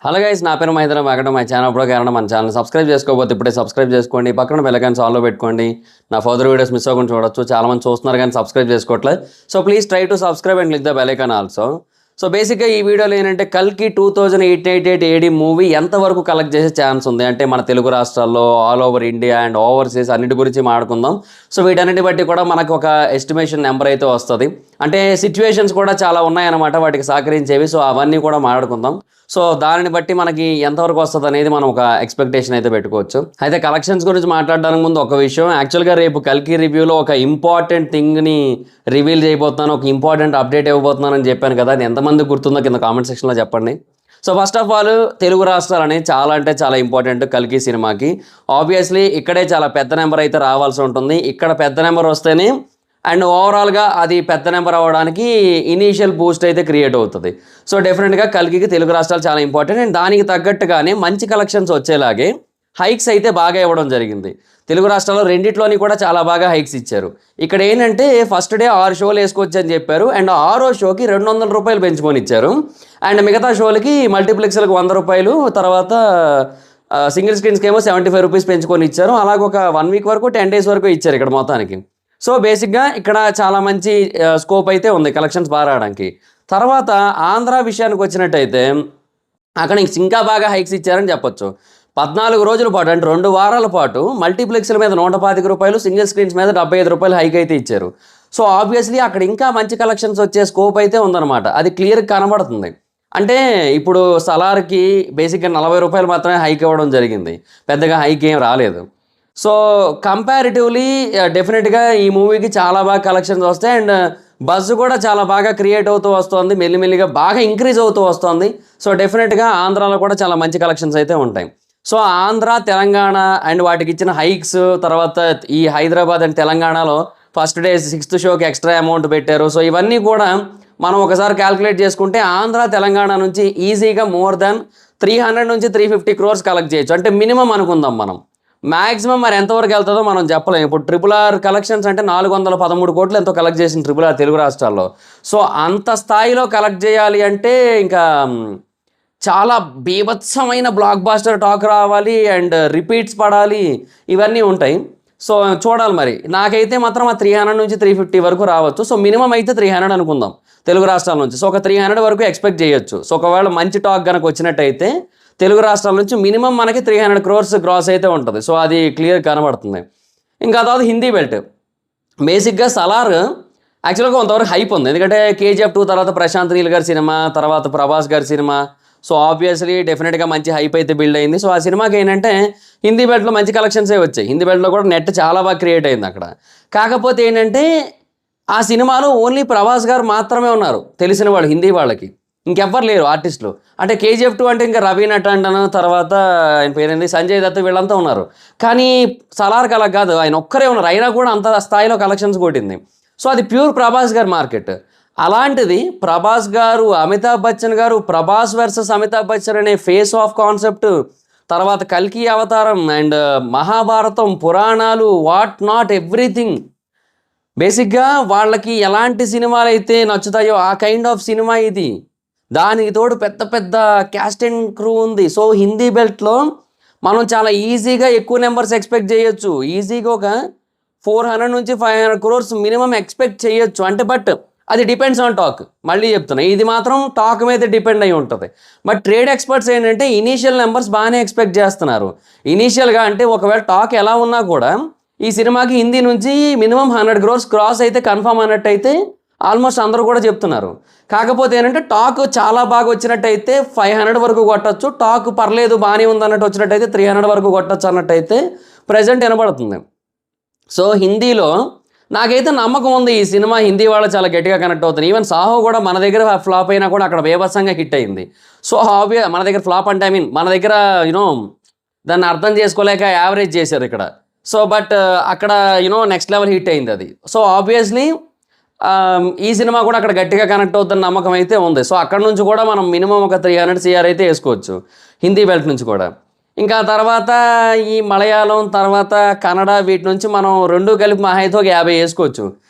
Hello guys, నా పేరు Mahindra. Welcome my channel. అప్పుడు కారణం మన ఛానల్ సబ్స్క్రైబ్ చేసుకోకపోతే ఇప్పుడే సబ్స్క్రైబ్ చేసుకోండి. పక్కన బెల్ ఐకాన్ ఆన్లో పెట్టుకోండి. నా ఫర్దర్ వీడియోస్ మిస్ అవ్వకుండా చూడొచ్చు. చాలా మంది చూస్తున్నారు కానీ సబ్స్క్రైబ్ చేసుకోవట్లేదు. So please try to subscribe and click the bell icon also. So బేసిక్గా ఈ వీడియోలో ఏంటంటే కల్కి 2088 ఏడి మూవీ ఎంతవరకు కలెక్ట్ చేసే ఛాన్స్ ఉంది అంటే మన తెలుగు రాష్ట్రాల్లో, all over India and overseas అన్నిటి గురించి మాట్లాడుకుందాం. సో వీటన్నిటి బట్టి కూడా మనకు ఒక ఎస్టిమేషన్ నెంబర్ అయితే వస్తుంది. అంటే సిచ్యువేషన్స్ కూడా చాలా ఉన్నాయన్నమాట వాటికి సహకరించేవి. సో అవన్నీ కూడా మాట్లాడుకుందాం. సో దానిని బట్టి మనకి ఎంతవరకు వస్తుంది అనేది మనం ఒక ఎక్స్పెక్టేషన్ అయితే పెట్టుకోవచ్చు. అయితే కలెక్షన్స్ గురించి మాట్లాడడానికి ముందు ఒక విషయం, యాక్చువల్గా రేపు కల్కి రివ్యూలో ఒక ఇంపార్టెంట్ థింగ్ని రివీల్ చేయబోతున్నాను, ఒక ఇంపార్టెంట్ అప్డేట్ ఇవ్వబోతున్నాను అని చెప్పాను కదా. అది ఎంతమంది గుర్తుందో కింద కామెంట్ సెక్షన్లో చెప్పండి. So first of all Telugu రాష్ట్రాలు అనేది చాలా అంటే చాలా ఇంపార్టెంట్ కల్కి సినిమాకి. ఆబ్వియస్లీ ఇక్కడే చాలా పెద్ద నెంబర్ అయితే రావాల్సి ఉంటుంది. ఇక్కడ పెద్ద నెంబర్ వస్తేనే అండ్ ఓవరాల్గా అది పెద్ద నెంబర్ అవ్వడానికి ఇనీషియల్ బూస్ట్ అయితే క్రియేట్ అవుతుంది. సో డెఫినెట్గా కల్కికి తెలుగు రాష్ట్రాలు చాలా ఇంపార్టెంట్. అండ్ దానికి తగ్గట్టుగానే మంచి కలెక్షన్స్ వచ్చేలాగే హైక్స్ అయితే బాగా ఇవ్వడం జరిగింది. తెలుగు రాష్ట్రాల్లో రెండిట్లోని కూడా చాలా బాగా హైక్స్ ఇచ్చారు. ఇక్కడ ఏంటంటే ఫస్ట్ డే 6 షోలు వేసుకోవచ్చు అని చెప్పారు. అండ్ 6వ షోకి 200 రూపాయలు పెంచుకొని ఇచ్చారు. అండ్ మిగతా షోలకి మల్టీప్లెక్స్లకు 100 రూపాయలు, తర్వాత సింగిల్ స్క్రీన్స్కి ఏమో 75 రూపీస్ పెంచుకొని ఇచ్చారు. అలాగ ఒక 1 వీక్ వరకు 10 డేస్ వరకు ఇచ్చారు ఇక్కడ మొత్తానికి. సో బేసిక్గా ఇక్కడ చాలా మంచి స్కోప్ అయితే ఉంది కలెక్షన్స్ బాగా రావడానికి. తర్వాత ఆంధ్ర విషయానికి వచ్చినట్టయితే అక్కడ ఇంకా బాగా హైక్స్ ఇచ్చారని చెప్పొచ్చు. 14 రోజుల పాటు అంటే 2 వారాల పాటు మల్టీప్లెక్స్ల మీద 125 రూపాయలు, సింగిల్ స్క్రీన్స్ మీద 75 రూపాయలు హైక్ అయితే ఇచ్చారు. సో ఆబ్వియస్లీ అక్కడ ఇంకా మంచి కలెక్షన్స్ వచ్చే స్కోప్ అయితే ఉందన్నమాట. అది క్లియర్గా కనబడుతుంది. అంటే ఇప్పుడు సలార్కి బేసిక్గా 40 రూపాయలు మాత్రమే హైక్ ఇవ్వడం జరిగింది, పెద్దగా హైక్ ఏం రాలేదు. సో కంపారిటివ్లీ డెఫినెట్గా ఈ మూవీకి చాలా బాగా కలెక్షన్స్ వస్తాయి. అండ్ బజ్ కూడా చాలా బాగా క్రియేట్ అవుతూ వస్తుంది, మెల్లిమెల్లిగా బాగా ఇంక్రీజ్ అవుతూ వస్తుంది. సో డెఫినెట్గా ఆంధ్రాలో కూడా చాలా మంచి కలెక్షన్స్ అయితే ఉంటాయి. సో ఆంధ్ర, తెలంగాణ అండ్ వాటికి ఇచ్చిన హైక్స్, తర్వాత ఈ హైదరాబాద్ అండ్ తెలంగాణలో ఫస్ట్ డే 6th షోకి ఎక్స్ట్రా అమౌంట్ పెట్టారు. సో ఇవన్నీ కూడా మనం ఒకసారి క్యాల్కులేట్ చేసుకుంటే ఆంధ్ర, తెలంగాణ నుంచి ఈజీగా మోర్ దాన్ 300 నుంచి 350 crores కలెక్ట్ చేయొచ్చు. అంటే మినిమం అనుకుందాం మనం. మ్యాక్సిమం మరి ఎంతవరకు వెళ్తుందో మనం చెప్పలేము. ఇప్పుడు RRR కలెక్షన్స్ అంటే 413 కోట్లు ఎంతో కలెక్ట్ చేసిన RRR తెలుగు రాష్ట్రాల్లో. సో అంత స్థాయిలో కలెక్ట్ చేయాలి అంటే ఇంకా చాలా బీభత్సమైన బ్లాక్ బాస్టర్ టాక్ రావాలి అండ్ రిపీట్స్ పడాలి, ఇవన్నీ ఉంటాయి. సో చూడాలి మరి. నాకైతే మాత్రం ఆ 300 నుంచి 350 వరకు రావచ్చు. సో మినిమం అయితే 300 అనుకుందాం తెలుగు రాష్ట్రాల నుంచి. సో ఒక 300 వరకు ఎక్స్పెక్ట్ చేయొచ్చు. సో ఒకవేళ మంచి టాక్ కనుక వచ్చినట్టయితే తెలుగు రాష్ట్రాల నుంచి మినిమం మనకి 300 crores గ్రాస్ అయితే ఉంటుంది. సో అది క్లియర్ కనబడుతుంది. ఇంకా తర్వాత హిందీ బెల్ట్, బేసిక్గా సలార్ యాక్చువల్గా కొంతవరకు హైప్ ఉంది. ఎందుకంటే KGF 2 తర్వాత ప్రశాంత్ నీల్ గారి సినిమా, తర్వాత ప్రభాస్ గారి సినిమా. సో ఆబ్వియస్లీ డెఫినెట్గా మంచి హైప్ అయితే బిల్డ్ అయింది. సో ఆ సినిమాకి ఏంటంటే హిందీ బెల్ట్లో మంచి కలెక్షన్సే వచ్చాయి. హిందీ బెల్ట్లో కూడా నెట్ చాలా బాగా క్రియేట్ అయింది అక్కడ. కాకపోతే ఏంటంటే ఆ సినిమాలో ఓన్లీ ప్రభాస్ గారు మాత్రమే ఉన్నారు తెలిసిన వాళ్ళు హిందీ వాళ్ళకి, ఇంకెవ్వరు లేరు ఆర్టిస్టులు. అంటే KGF 2 అంటే ఇంకా రవి నటండన్, తర్వాత ఆయన పేరేంది సంజయ్ దత్, వీళ్ళంతా ఉన్నారు. కానీ సలార్కి అలా కాదు, ఆయన ఒక్కరే ఉన్నారు. అయినా కూడా అంత స్థాయిలో కలెక్షన్స్ కొట్టింది. సో అది ప్యూర్ ప్రభాస్ గారి మార్కెట్. అలాంటిది ప్రభాస్ గారు, అమితాబ్ బచ్చన్ గారు, ప్రభాస్ వర్సెస్ అమితాబ్ బచ్చన్ అనే ఫేస్ ఆఫ్ కాన్సెప్ట్, తర్వాత కల్కి అవతారం అండ్ మహాభారతం, పురాణాలు, వాట్ నాట్ ఎవ్రీథింగ్. బేసిక్గా వాళ్ళకి ఎలాంటి సినిమాలు అయితే నచ్చుతాయో ఆ కైండ్ ఆఫ్ సినిమా ఇది. దానికి తోడు పెద్ద పెద్ద క్యాస్ట్ అండ్ క్రూ ఉంది. సో హిందీ బెల్ట్లో మనం చాలా ఈజీగా ఎక్కువ నెంబర్స్ ఎక్స్పెక్ట్ చేయొచ్చు. ఈజీగా ఒక 400 నుంచి 500 crores మినిమం ఎక్స్పెక్ట్ చేయొచ్చు. అంటే బట్ అది డిపెండ్స్ ఆన్ టాక్. మళ్ళీ చెప్తున్నా, ఇది మాత్రం టాక్ మీద డిపెండ్ అయి ఉంటుంది. బట్ ట్రేడ్ ఎక్స్పర్ట్స్ ఏంటంటే ఇనీషియల్ నెంబర్స్ బాగానే ఎక్స్పెక్ట్ చేస్తున్నారు. ఇనీషియల్గా అంటే ఒకవేళ టాక్ ఎలా ఉన్నా కూడా ఈ సినిమాకి హిందీ నుంచి మినిమం 100 crores క్రాస్ అయితే కన్ఫర్మ్ అన్నట్టయితే ఆల్మోస్ట్ అందరూ కూడా చెప్తున్నారు. కాకపోతే ఏంటంటే టాక్ చాలా బాగా వచ్చినట్టయితే 500 వరకు కొట్టచ్చు, టాక్ పర్లేదు బాగానే ఉందన్నట్టు వచ్చినట్టయితే 300 వరకు కొట్టచ్చు అన్నట్టయితే ప్రజెంట్ వినబడుతుంది. సో హిందీలో నాకైతే నమ్మకం ఉంది ఈ సినిమా హిందీ వాళ్ళు చాలా గట్టిగా కనెక్ట్ అవుతుంది. ఈవెన్ సాహో కూడా మన దగ్గర ఫ్లాప్ అయినా కూడా అక్కడ బేభత్సంగా హిట్ అయింది. సో మన దగ్గర ఫ్లాప్ అంటే మన దగ్గర దాన్ని అర్థం చేసుకోలేక యావరేజ్ చేశారు ఇక్కడ. సో బట్ అక్కడ నెక్స్ట్ లెవెల్ హిట్ అయింది అది. సో ఆబ్వియస్లీ ఈ సినిమా కూడా అక్కడ గట్టిగా కనెక్ట్ అవుతున్న నమ్మకం అయితే ఉంది. సో అక్కడ నుంచి కూడా మనం మినిమం ఒక 300 CR అయితే వేసుకోవచ్చు హిందీ బెల్ట్ నుంచి కూడా. ఇంకా తర్వాత ఈ మలయాళం, తర్వాత కన్నడ, వీటి నుంచి మనం రెండు కలిపి మహా అయితే ఒక 50 వేసుకోవచ్చు.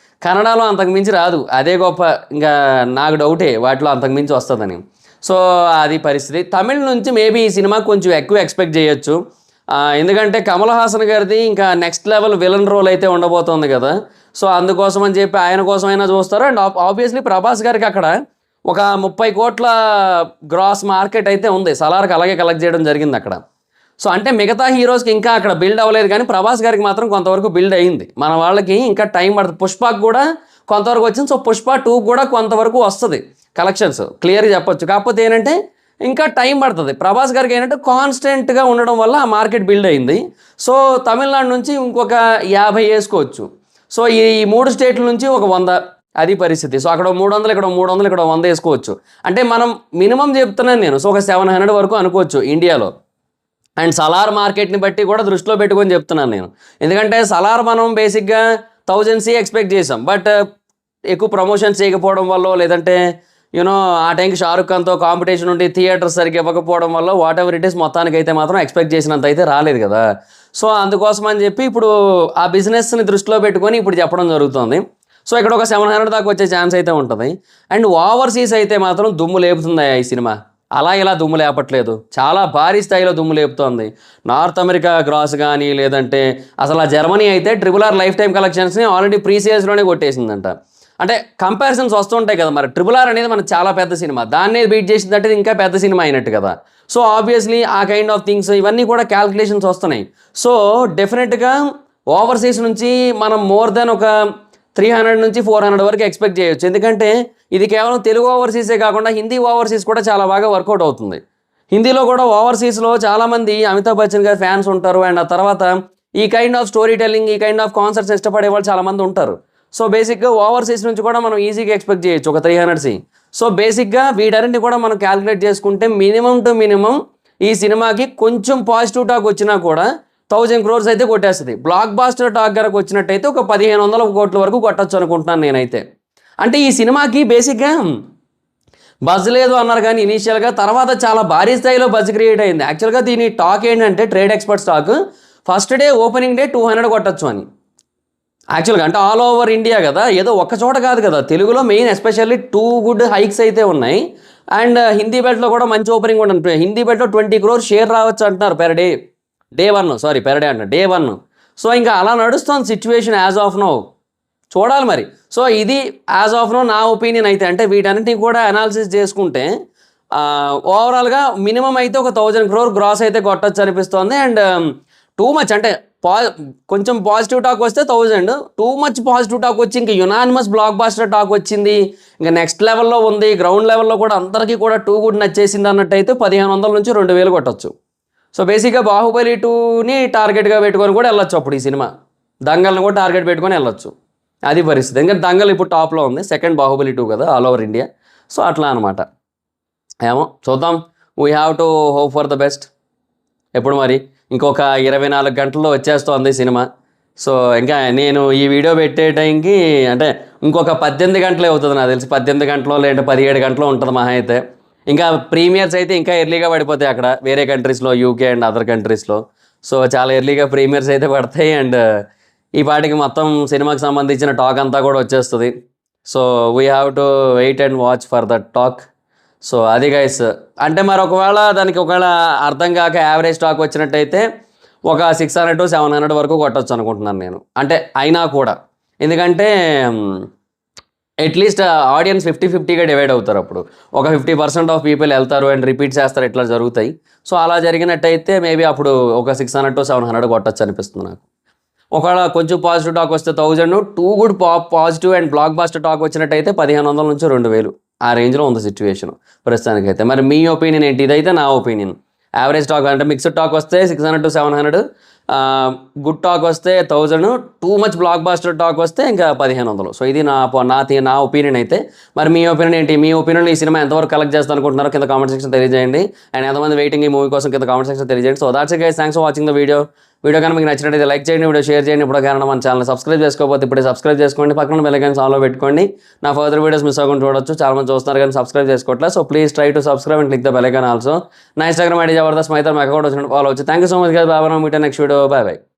కన్నడలో అంతకుమించి రాదు, అదే గొప్ప. ఇంకా నాకు డౌటే వాటిలో అంతకుమించి వస్తుందని. సో అది పరిస్థితి. తమిళ్ నుంచి మేబీ ఈ సినిమా కొంచెం ఎక్కువ ఎక్స్పెక్ట్ చేయొచ్చు. ఎందుకంటే కమల్ హాసన్ గారిది ఇంకా నెక్స్ట్ లెవెల్ విలన్ రోల్ అయితే ఉండబోతోంది కదా. సో అందుకోసం అని చెప్పి ఆయన కోసమైనా చూస్తారు. అండ్ ఆబ్వియస్లీ ప్రభాస్ గారికి అక్కడ ఒక 30 కోట్ల గ్రాస్ మార్కెట్ అయితే ఉంది. సలార్కి అలాగే కలెక్ట్ చేయడం జరిగింది అక్కడ. సో అంటే మిగతా హీరోస్కి ఇంకా అక్కడ బిల్డ్ అవ్వలేదు, కానీ ప్రభాస్ గారికి మాత్రం కొంతవరకు బిల్డ్ అయ్యింది. మన వాళ్ళకి ఇంకా టైం పడుతుంది. పుష్పకు కూడా కొంతవరకు వచ్చింది. సో పుష్ప 2 కూడా కొంతవరకు వస్తుంది కలెక్షన్స్, క్లియర్గా చెప్పొచ్చు. కాకపోతే ఏంటంటే ఇంకా టైం పడుతుంది. ప్రభాస్ గారికి ఏంటంటే కాన్స్టెంట్గా ఉండడం వల్ల ఆ మార్కెట్ బిల్డ్ అయింది. సో తమిళనాడు నుంచి ఇంకొక 50 వేసుకోవచ్చు. సో ఈ 3 స్టేట్ల నుంచి ఒక 100, అది పరిస్థితి. సో అక్కడ 300, ఇక్కడ 300, ఇక్కడ 100 వేసుకోవచ్చు. అంటే మనం మినిమం చెప్తున్నాను నేను. సో ఒక 700 వరకు అనుకోవచ్చు ఇండియాలో. అండ్ సలార్ మార్కెట్ని బట్టి కూడా దృష్టిలో పెట్టుకొని చెప్తున్నాను నేను. ఎందుకంటే సలార్ మనం బేసిక్గా 1000 ఎక్స్పెక్ట్ చేసాం. బట్ ఎక్కువ ప్రమోషన్స్ చేయకపోవడం వల్ల, లేదంటే యూనో ఆ టైంకి షారుఖ్ ఖాన్తో కాంపిటీషన్ ఉండి థియేటర్స్ సరిగ్గా ఇవ్వకపోవడం వల్ల వాట్ ఎవర్ ఇట్ ఈస్ మొత్తానికి అయితే మాత్రం ఎక్స్పెక్ట్ చేసినంత అయితే రాలేదు కదా. సో అందుకోసం అని చెప్పి ఇప్పుడు ఆ బిజినెస్ని దృష్టిలో పెట్టుకొని ఇప్పుడు చెప్పడం జరుగుతుంది. సో ఇక్కడ ఒక 700 దాకా వచ్చే ఛాన్స్ అయితే ఉంటుంది. అండ్ ఓవర్సీస్ అయితే మాత్రం దుమ్ము లేపుతుంది ఈ సినిమా. అలా ఇలా దుమ్ము లేపట్లేదు, చాలా భారీ స్థాయిలో దుమ్ము లేపుతోంది. నార్త్ అమెరికా గ్రాస్ కానీ, లేదంటే అసలు ఆ జర్మనీ అయితే RRR లైఫ్ టైం కలెక్షన్స్ని ఆల్రెడీ ప్రీసేల్స్లోనే కొట్టేసిందంట. అంటే కంపారిజన్స్ వస్తుంటాయి కదా, మరి RRR అనేది మనకు చాలా పెద్ద సినిమా, దాన్నే బీట్ చేసిందంటే ఇంకా పెద్ద సినిమా అయినట్టు కదా. సో ఆబ్వియస్లీ ఆ కైండ్ ఆఫ్ థింగ్స్ ఇవన్నీ కూడా క్యాల్కులేషన్స్ వస్తున్నాయి. సో డెఫినెట్గా ఓవర్సీస్ నుంచి మనం మోర్ దెన్ ఒక 300 నుంచి 400 వరకు ఎక్స్పెక్ట్ చేయొచ్చు. ఎందుకంటే ఇది కేవలం తెలుగు ఓవర్సీసే కాకుండా హిందీ ఓవర్సీస్ కూడా చాలా బాగా వర్కౌట్ అవుతుంది. హిందీలో కూడా ఓవర్సీస్లో చాలామంది అమితాబ్ బచ్చన్ గారి ఫ్యాన్స్ ఉంటారు. అండ్ ఆ తర్వాత ఈ కైండ్ ఆఫ్ స్టోరీ టెల్లింగ్, ఈ కైండ్ ఆఫ్ కాన్సెప్ట్స్ ఇష్టపడే వాళ్ళు చాలామంది ఉంటారు. సో బేసిక్గా ఓవర్సీస్ నుంచి కూడా మనం ఈజీగా ఎక్స్పెక్ట్ చేయొచ్చు ఒక 300. సో బేసిక్గా వీటన్నింటినీ కూడా మనం క్యాలిక్యులేట్ చేసుకుంటే మినిమం టు మినిమం ఈ సినిమాకి కొంచెం పాజిటివ్ టాక్ వచ్చినా కూడా 1000 crores అయితే కొట్టేస్తుంది. బ్లాక్ బాస్టర్ టాక్ గారికి వచ్చినట్టయితే ఒక 1500 కోట్ల వరకు కొట్టచ్చు అనుకుంటున్నాను నేనైతే. అంటే ఈ సినిమాకి బేసిక్గా బజ్ లేదు అన్నారు, కానీ ఇనీషియల్గా తర్వాత చాలా భారీ స్థాయిలో బజ్ క్రియేట్ అయింది. యాక్చువల్గా దీని టాక్ ఏంటంటే trade experts talk first day opening day 200 కొట్టచ్చు అని. యాక్చువల్గా అంటే ఆల్ ఓవర్ ఇండియా కదా, ఏదో ఒక్క చోట కాదు కదా. తెలుగులో మెయిన్ ఎస్పెషల్లీ 2 గుడ్ హైక్స్ అయితే ఉన్నాయి. అండ్ హిందీ బెల్ట్లో కూడా మంచి ఓపెనింగ్ ఉంటుంది. హిందీ బెల్ట్లో 20 crores షేర్ రావచ్చు అంటున్నారు పెర్ డే. డే 1. సో ఇంకా అలా నడుస్తుంది సిచ్యువేషన్ యాజ్ ఆఫ్ నో. చూడాలి మరి. సో ఇది యాజ్ ఆఫ్ నో నా ఒపీనియన్ అయితే. అంటే వీటన్నిటిని కూడా అనాలిసిస్ చేసుకుంటే ఓవరాల్గా మినిమం అయితే ఒక 1000 crore గ్రాస్ అయితే కొట్టచ్చు అనిపిస్తుంది. అండ్ టూ మచ్ అంటే కొంచెం పాజిటివ్ టాక్ వస్తే 1000, టూ మచ్ పాజిటివ్ టాక్ వచ్చి ఇంకా యునానిమస్ బ్లాక్ బాస్టర్ టాక్ వచ్చింది, ఇంకా నెక్స్ట్ లెవెల్లో ఉంది, గ్రౌండ్ లెవెల్లో కూడా అందరికీ కూడా 2 గుడ్ నచ్చేసింది అన్నట్టయితే 1500 నుంచి 2000 కొట్టచ్చు. సో బేసిక్గా బాహుబలి 2ని టార్గెట్గా పెట్టుకొని కూడా వెళ్ళొచ్చు అప్పుడు ఈ సినిమా. దంగల్ని కూడా టార్గెట్ పెట్టుకొని వెళ్ళొచ్చు, అది పరిస్థితి. ఎందుకంటే దంగల్ ఇప్పుడు టాప్లో ఉంది, సెకండ్ బాహుబలి 2 కదా ఆల్ ఓవర్ ఇండియా. సో అట్లా అనమాట. ఏమో చూద్దాం. We have to hope for the best. ఎప్పుడు మరి ఇంకొక 24 గంటల్లో వచ్చేస్తోంది సినిమా. సో ఇంకా నేను ఈ వీడియో పెట్టే టైంకి అంటే ఇంకొక 18 గంటలే అవుతుంది నాకు తెలిసి. 18 గంటలో లేదంటే 17 గంటలో ఉంటుంది మహా అయితే. ఇంకా ప్రీమియర్స్ అయితే ఇంకా ఎర్లీగా పడిపోతాయి అక్కడ వేరే కంట్రీస్లో, యూకే అండ్ అదర్ కంట్రీస్లో. సో చాలా ఎర్లీగా ప్రీమియర్స్ అయితే పడతాయి. అండ్ ఈ పాటికి మొత్తం సినిమాకి సంబంధించిన టాక్ అంతా కూడా వచ్చేస్తుంది. So we have to wait and watch for that talk. సో అది గైస్. అంటే మరి ఒకవేళ దానికి అర్థం కాక యావరేజ్ టాక్ వచ్చినట్టయితే ఒక 600 to 700 వరకు కొట్టచ్చు అనుకుంటున్నాను నేను. అంటే అయినా కూడా ఎందుకంటే అట్లీస్ట్ ఆడియన్స్ 50-50గా డివైడ్ అవుతారు. అప్పుడు ఒక 50% ఆఫ్ పీపుల్ వెళ్తారు అండ్ రిపీట్ చేస్తారు, ఇట్లా జరుగుతాయి. సో అలా జరిగినట్టయితే మేబీ అప్పుడు ఒక 600 to 700 కొట్టచ్చు అనిపిస్తుంది నాకు. ఒకవేళ కొంచెం పాజిటివ్ టాక్ వస్తే 1000, 2 good positive and blockbuster talk వచ్చినట్టయితే 1500 నుంచి 2000 ఆ రేంజ్లో ఉంది సిచ్యువేషన్ ప్రస్తుతానికైతే. మరి మీ ఒపీనియన్ ఏంటి? ఇదైతే నా ఒపీనియన్. యావరేజ్ టాక్ అంటే మిక్స్డ్ టాక్ వస్తే 600 to 700, గుడ్ టాక్ వస్తే 1000, too much blockbuster talk వస్తే ఇంకా 1500. సో ఇది నా ఒపీనియన్ అయితే. మరి మీ ఒపీనియన్ ఏంటి? మీ ఒపీనియన్ ఈ సినిమా ఎంతవరకు కలెక్ట్ చేస్తాను అనుకుంటున్నారో కింద కామెంట్ సెక్షన్ తెలియజేయండి. అండ్ ఎంతమంది వెయిటింగ్ ఈ మూవీ కోసం కింద కామెంట్ సెక్షన్ తెలియజేయండి. So that's it guys, thanks for watching the video. Video కనుక మీకు నచ్చినట్టయితే లైక్ చేయండి, వీడియో షేర్ చేయండి. ఇప్పుడు కారణం మన ఛానల్ సబ్స్క్రైబ్ చేసుకోకపోతే ఇప్పుడే సబ్స్క్రైబ్ చేసుకోండి, పక్కన బెల్ ఐకాన్ ఆన్లో పెట్టుకోండి. నా ఫర్దర్ వీడియోస్ మిస్ అవ్వకుండా చూడొచ్చు. చాలా మంది చూస్తున్నారు కానీ సబ్స్క్రైబ్ చేసుకోవట్లేదు. So please try to subscribe and click the bell icon also. నా ఇన్స్టాగ్రామ్ ఐడి జబర్దస్త్ మైతర్, మా అకౌంట్ వచ్చినట్టు ఫాలో వచ్చి. Thank you so much guys. Bye. Meet next video. Bye.